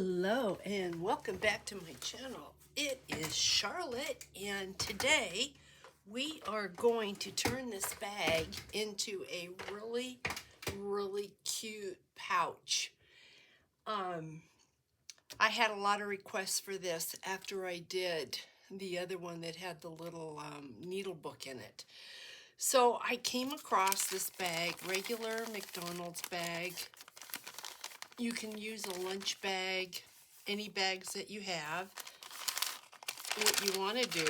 Hello and welcome back to my channel. It is Charlotte and today we are going to turn this bag into a really cute pouch. I had a lot of requests for this after I did the other one that had the little needle book in it. So I came across this bag, regular McDonald's bag. You can use a lunch bag, any bags that you have. What you want to do,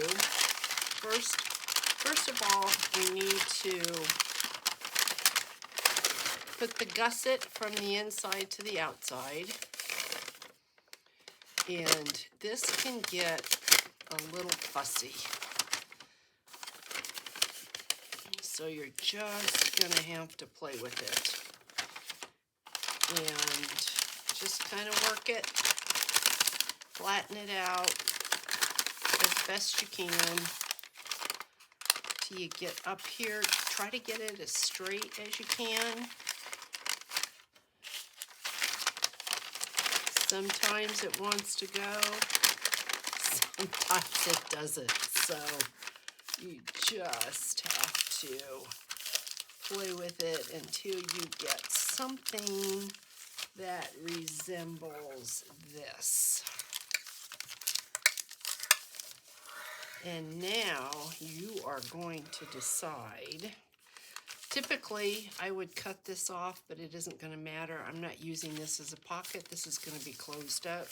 first of all, we need to put the gusset from the inside to the outside. And this can get a little fussy. So you're just going to have to play with it. And just kind of work it, flatten it out as best you can till you get up here. Try to get it as straight as you can. Sometimes it wants to go, sometimes it doesn't. So you just have to play with it until you get something that resembles this. And now you are going to decide. Typically, I would cut this off, but it isn't going to matter. I'm not using this as a pocket. This is going to be closed up.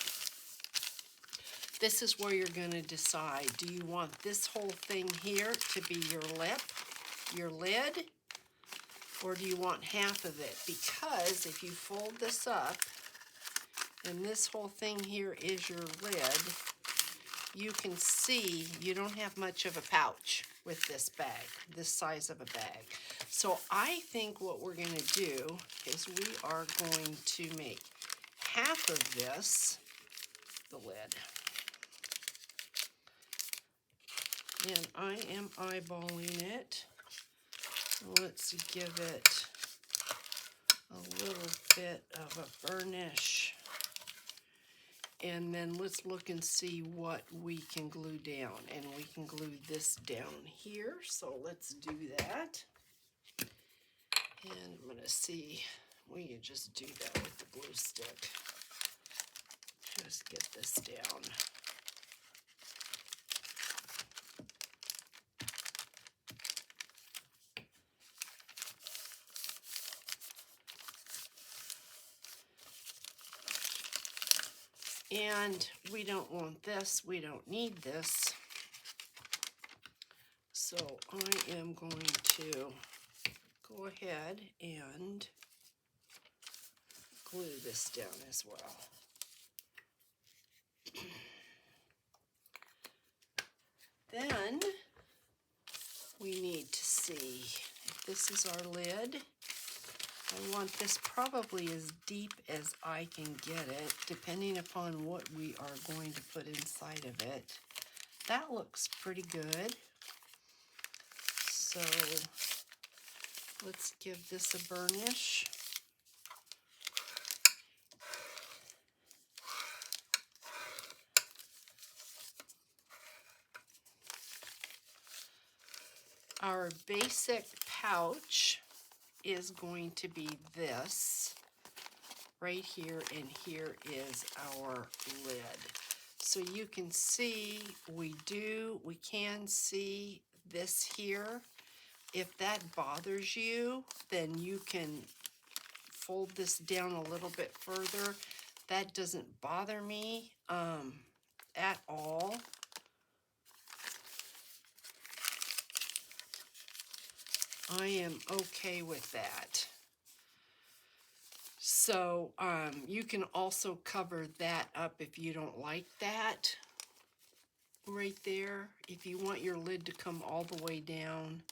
This is where you're going to decide. Do you want this whole thing here to be your lip, your lid, or do you want half of it? Because if you fold this up, and this whole thing here is your lid, you can see you don't have much of a pouch with this bag, this size of a bag. So I think what we're going to do is we are going to make half of this the lid. And I am eyeballing it. Let's give it a little bit of a burnish. And then let's look and see what we can glue down. And we can glue this down here. So let's do that. And I'm going to see, we can just do that with the glue stick. Just get this down. And we don't want this, we don't need this. So I am going to go ahead and glue this down as well. Then we need to see if this is our lid. I want this probably as deep as I can get it, depending upon what we are going to put inside of it. That looks pretty good. So let's give this a burnish. Our basic pouch is going to be this right here, and here is our lid. So you can see we can see this here. If that bothers you, then you can fold this down a little bit further. That doesn't bother me at all. I am okay with that. So you can also cover that up if you don't like that right there. If you want your lid to come all the way down,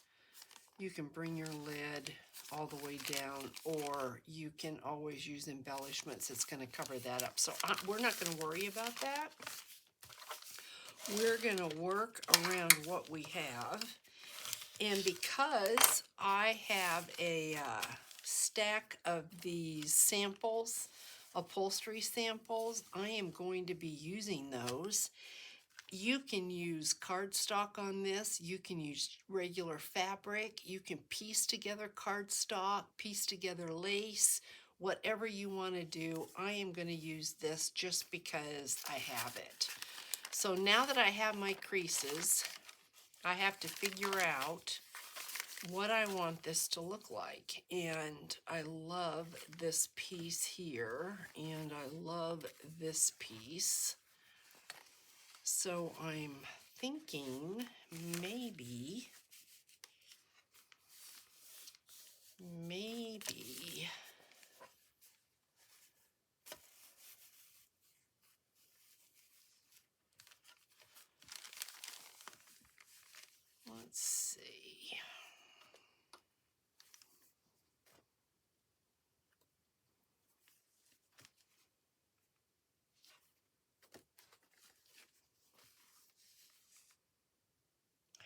you can bring your lid all the way down, or you can always use embellishments that's going to cover that up. So we're not going to worry about that. We're going to work around what we have. And because I have a stack of these samples upholstery samples. I am going to be using those. You can use cardstock on this. You can use regular fabric. You can piece together cardstock, piece together lace, whatever you want to do. I am going to use this just because I have it. So now that I have my creases, I have to figure out what I want this to look like. And I love this piece here, and I love this piece. So I'm thinking maybe, let's see.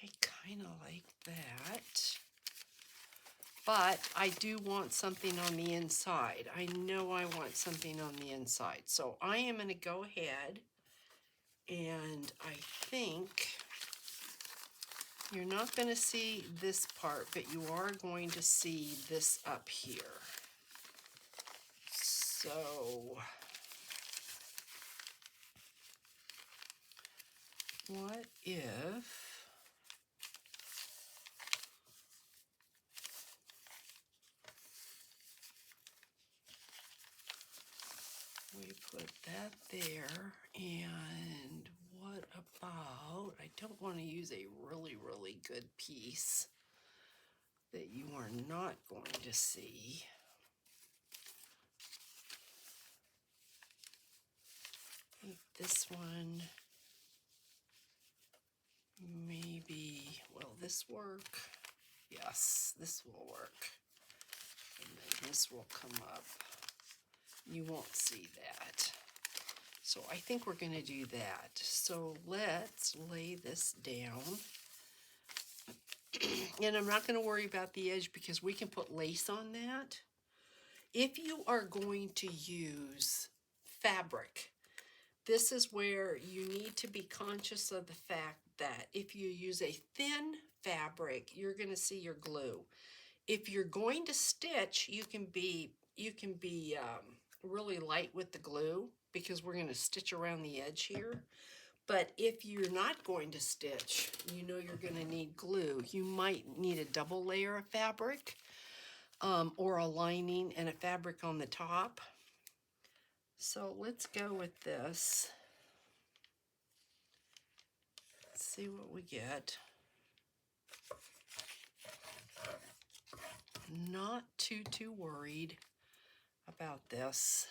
I kind of like that. But I do want something on the inside. I know I want something on the inside. So I am going to go ahead, and I think you're not going to see this part, but you are going to see this up here. So what if we put that there, and what about, I don't want to use a really, really good piece that you are not going to see. I think this one, maybe, will this work? Yes, this will work. And then this will come up. You won't see that. So I think we're going to do that. So let's lay this down. And I'm not going to worry about the edge because we can put lace on that. If you are going to use fabric, this is where you need to be conscious of the fact that if you use a thin fabric, you're going to see your glue. If you're going to stitch, you can be really light with the glue because we're going to stitch around the edge here. But if you're not going to stitch, you know you're going to need glue. You might need a double layer of fabric, or a lining and a fabric on the top. So let's go with this. Let's see what we get. Not too worried about this.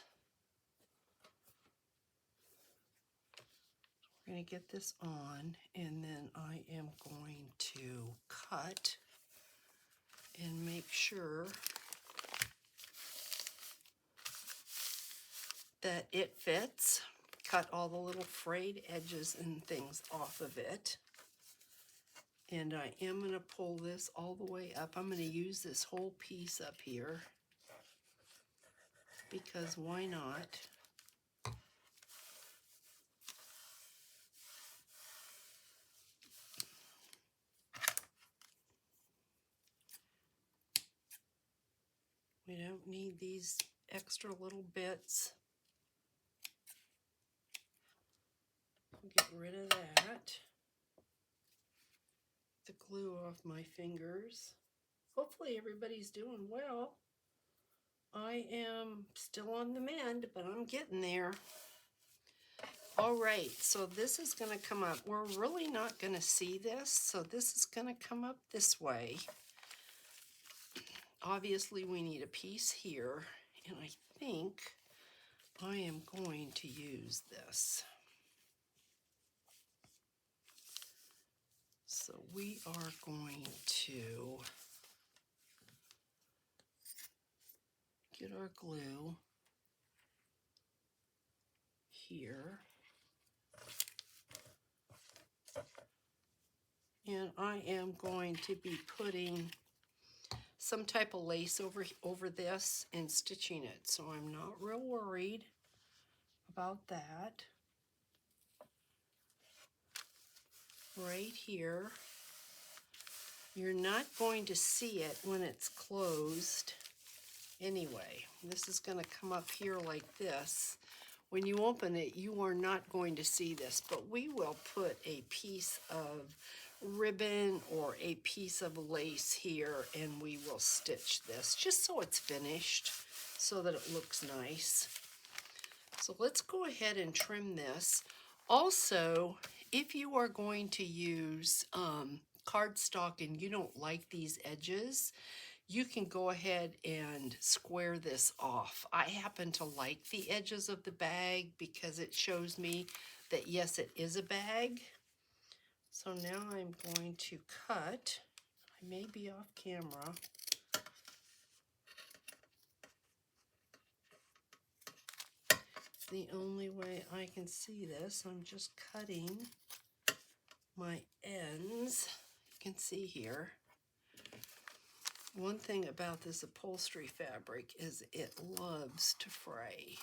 We're going to get this on, and then I am going to cut and make sure that it fits. Cut all the little frayed edges and things off of it. And I am going to pull this all the way up. I'm going to use this whole piece up here because why not? We don't need these extra little bits. Get rid of that. The glue off my fingers. Hopefully everybody's doing well. I am still on the mend, but I'm getting there. All right, so this is going to come up. We're really not going to see this, so this is going to come up this way. Obviously, we need a piece here, and I think I am going to use this. So we are going to get our glue here. And I am going to be putting some type of lace over this and stitching it, so I'm not real worried about that. Right here. You're not going to see it when it's closed anyway. This is going to come up here like this. When you open it, you are not going to see this, but we will put a piece of ribbon or a piece of lace here, and we will stitch this just so it's finished, so that it looks nice. So let's go ahead and trim this. Also, if you are going to use cardstock and you don't like these edges, you can go ahead and square this off. I happen to like the edges of the bag because it shows me that yes, it is a bag. So now I'm going to cut. I may be off camera. The only way I can see this, I'm just cutting my ends. You can see here. One thing about this upholstery fabric is it loves to fray.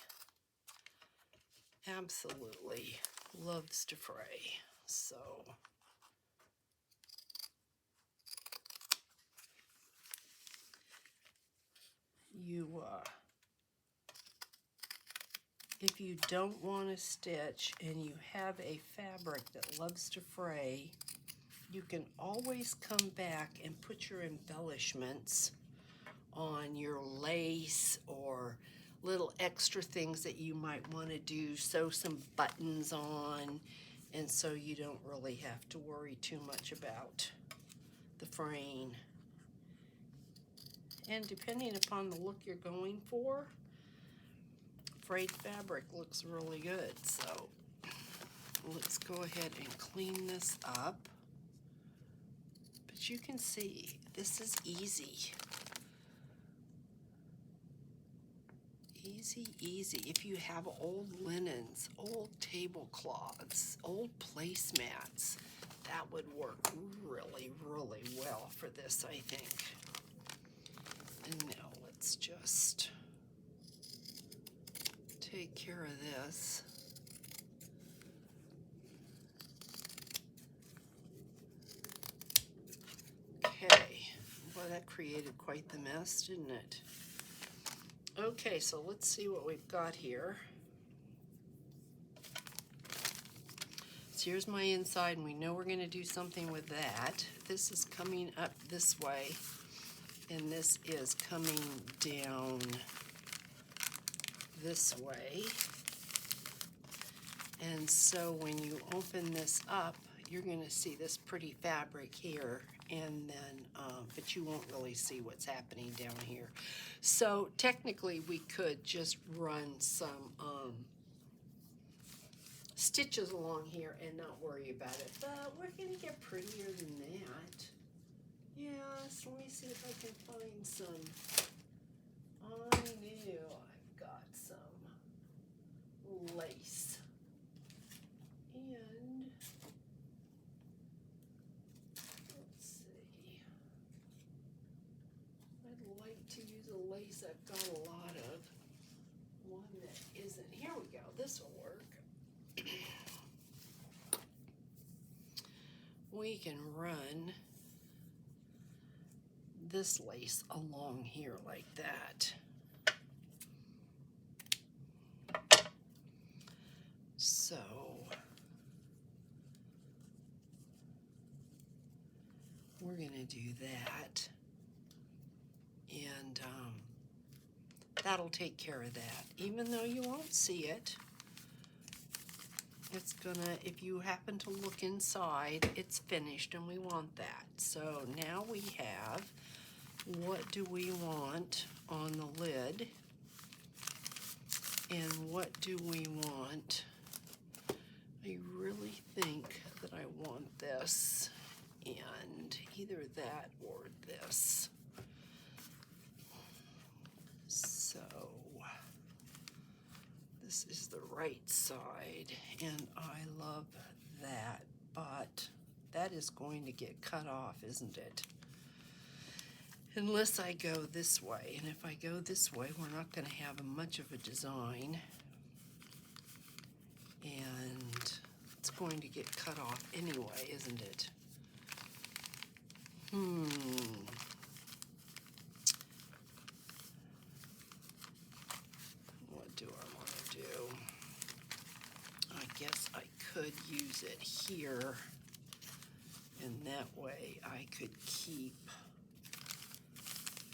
Absolutely loves to fray. So you if you don't want to stitch and you have a fabric that loves to fray, you can always come back and put your embellishments on your lace or little extra things that you might want to do, sew some buttons on, and so you don't really have to worry too much about the fraying. And depending upon the look you're going for, frayed fabric looks really good. So let's go ahead and clean this up. But you can see this is easy. Easy, easy. If you have old linens, old tablecloths, old placemats, that would work really, really well for this, I think. And now let's just take care of this. Okay, well, that created quite the mess, didn't it? Okay, so let's see what we've got here. So here's my inside, and we know we're going to do something with that. This is coming up this way, and this is coming down this way. And so when you open this up, you're going to see this pretty fabric here, and then, but you won't really see what's happening down here. So technically we could just run some stitches along here and not worry about it, but we're going to get prettier than that. Yeah, so let me see if I can find some. I knew I've got some lace. And let's see. I'd like to use a lace I've got a lot of. One that isn't. Here we go. This will work. We can run this lace along here like that. So we're going to do that, and that'll take care of that. Even though you won't see it, it's gonna, if you happen to look inside, it's finished, and we want that. So now we have, what do we want on the lid, and what do we want? I really think that I want this, and either that or this. So this is the right side, and I love that, but that is going to get cut off, isn't it? unless I go this way. And if I go this way, we're not going to have much of a design. And it's going to get cut off anyway, isn't it? What do I want to do? I guess I could use it here, and that way I could keep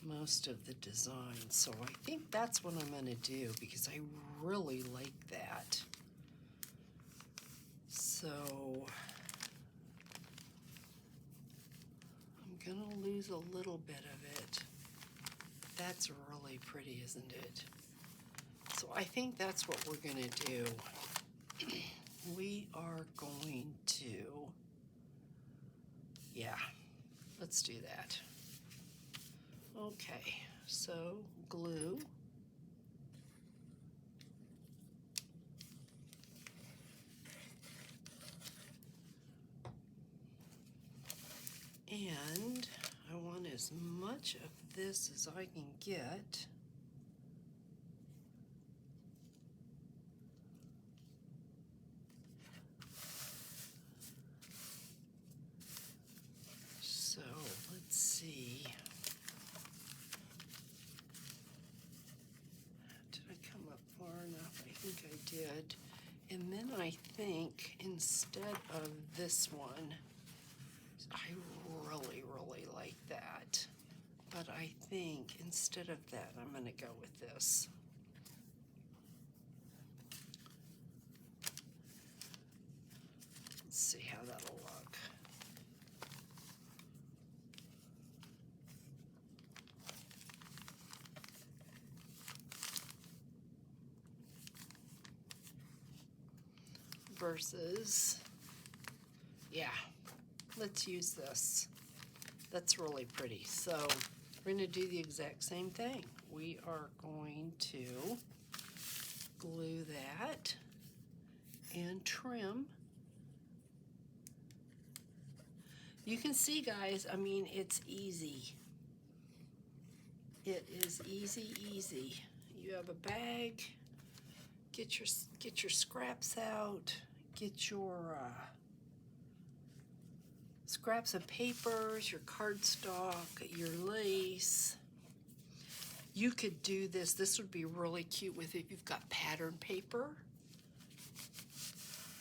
most of the design. So I think that's what I'm going to do because I really like that. So I'm going to lose a little bit of it. That's really pretty, isn't it? So I think that's what we're going to do. We are going to, yeah, let's do that. Okay, so glue. And I want as much of this as I can get. So let's see. Did I come up far enough? I think I did. And then I think instead of this one, I really, really like that. But I think instead of that, I'm going to go with this. Let's see how that'll look. Versus, yeah, let's use this. That's really pretty. So we're going to do the exact same thing. We are going to glue that and trim. You can see, guys, I mean, it's easy. It is easy, easy. You have a bag, get your scraps out, get your scraps of papers, your cardstock, your lace. You could do this. This would be really cute with if you've got pattern paper.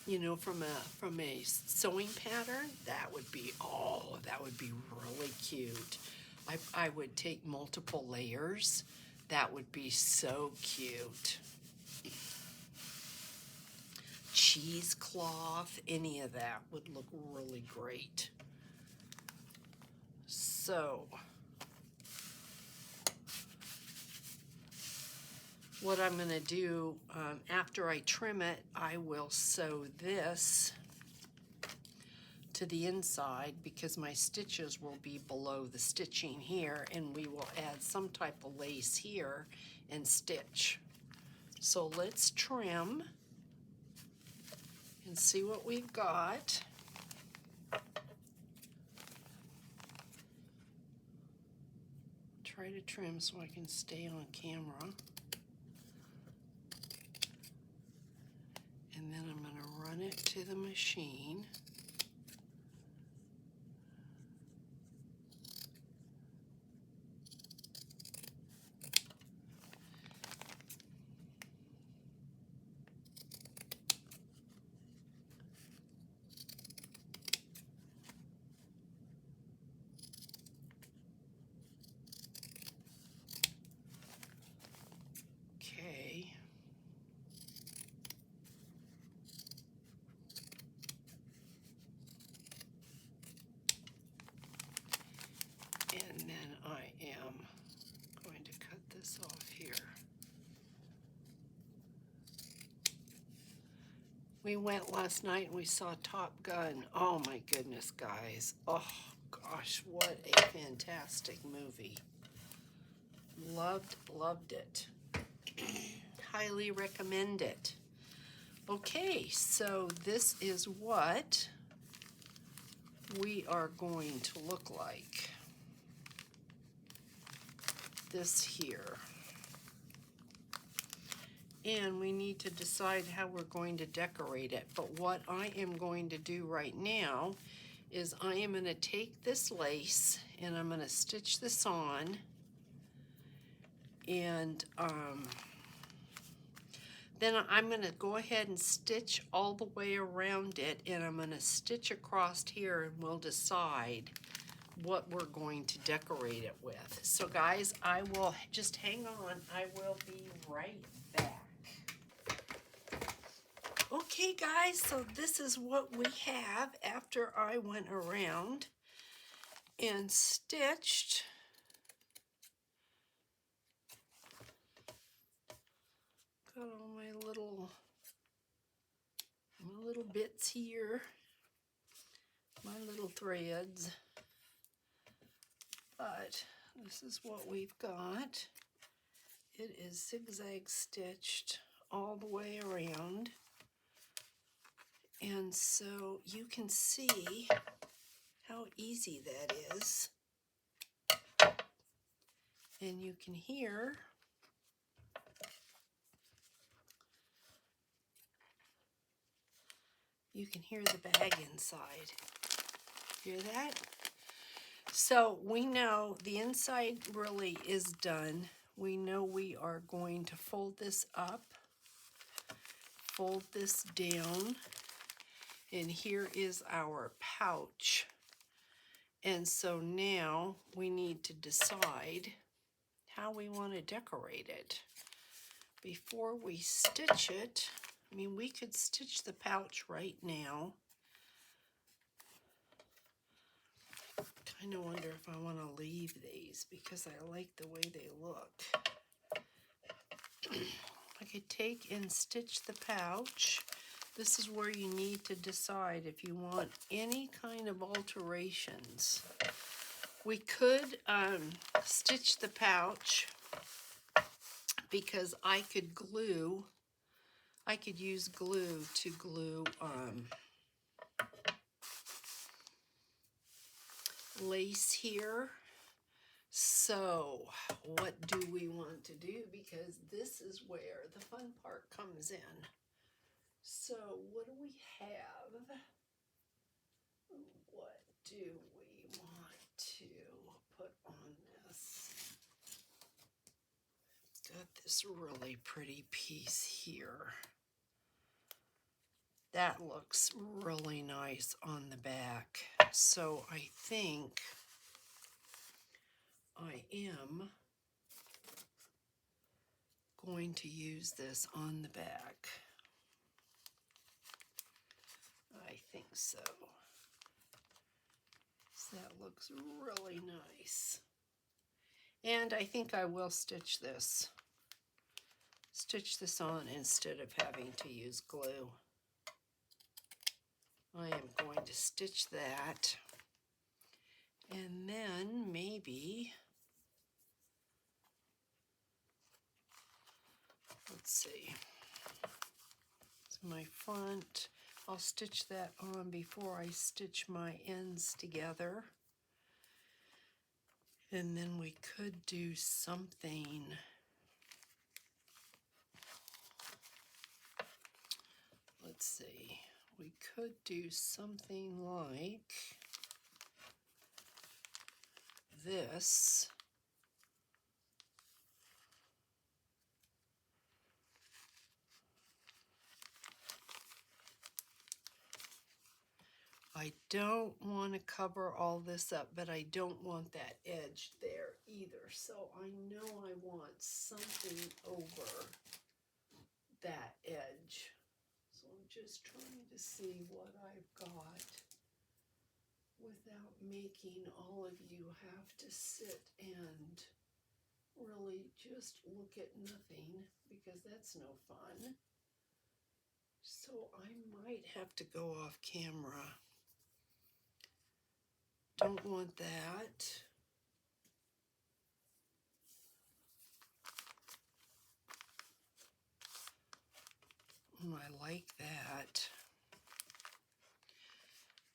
You know, from a sewing pattern, that would be really cute. I would take multiple layers. That would be so cute. Cheesecloth, any of that would look really great. So what I'm going to do, after I trim it, I will sew this to the inside because my stitches will be below the stitching here, and we will add some type of lace here and stitch. So let's trim and see what we've got. Try to trim so I can stay on camera. And then I'm going to run it to the machine. Okay. And then I am going to cut this off here. We went last night and we saw Top Gun. Oh my goodness, guys. Oh gosh, what a fantastic movie. Loved it. Highly recommend it. Okay, so this is what we are going to look like. this here. And we need to decide how we're going to decorate it. But what I am going to do right now is I am going to take this lace and I'm going to stitch this on, and then I'm going to go ahead and stitch all the way around it, and I'm going to stitch across here, and we'll decide what we're going to decorate it with. So guys, I will just hang on. I will be right back. Okay guys, so this is what we have after I went around and stitched got all my little bits here, my little threads, but this is what we've got. It is zigzag stitched all the way around, and so you can see how easy that is, and you can hear the bag inside. Hear that? So we know the inside really is done. We know we are going to fold this up, fold this down, and here is our pouch. And so now we need to decide how we want to decorate it. Before we stitch it, I mean, we could stitch the pouch right now. Kind of wonder if I want to leave these because I like the way they look. I could take and stitch the pouch. This is where you need to decide if you want any kind of alterations. We could stitch the pouch because I could use glue to glue lace here. So what do we want to do? Because this is where the fun part comes in. So what do we have? What do we want to put on this? Got this really pretty piece here. That looks really nice on the back. So I think I am going to use this on the back. I think so. So that looks really nice. And I think I will stitch this on instead of having to use glue. I am going to stitch that, and then maybe, let's see, it's my front. I'll stitch that on before I stitch my ends together. And then we could do something. Let's see. We could do something like this. I don't want to cover all this up, but I don't want that edge there either. So I know I want something over that edge. So I'm just trying to see what I've got without making all of you have to sit and really just look at nothing, because that's no fun. So I might have to go off camera. Don't want that. Ooh, I like that.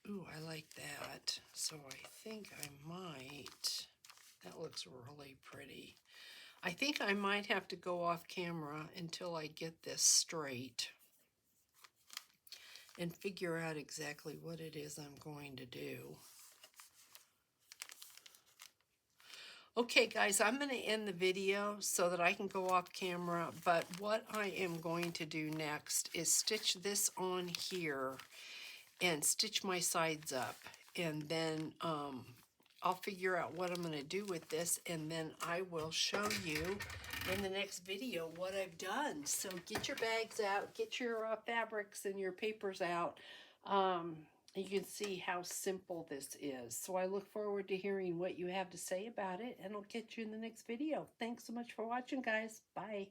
Ooh, I like that. So I think I might. That looks really pretty. I think I might have to go off camera until I get this straight and figure out exactly what it is I'm going to do. Okay guys, I'm going to end the video so that I can go off camera, but what I am going to do next is stitch this on here and stitch my sides up, and then I'll figure out what I'm going to do with this, and then I will show you in the next video what I've done. So get your bags out, get your fabrics and your papers out. You can see how simple this is. So I look forward to hearing what you have to say about it, and I'll catch you in the next video. Thanks so much for watching, guys. Bye.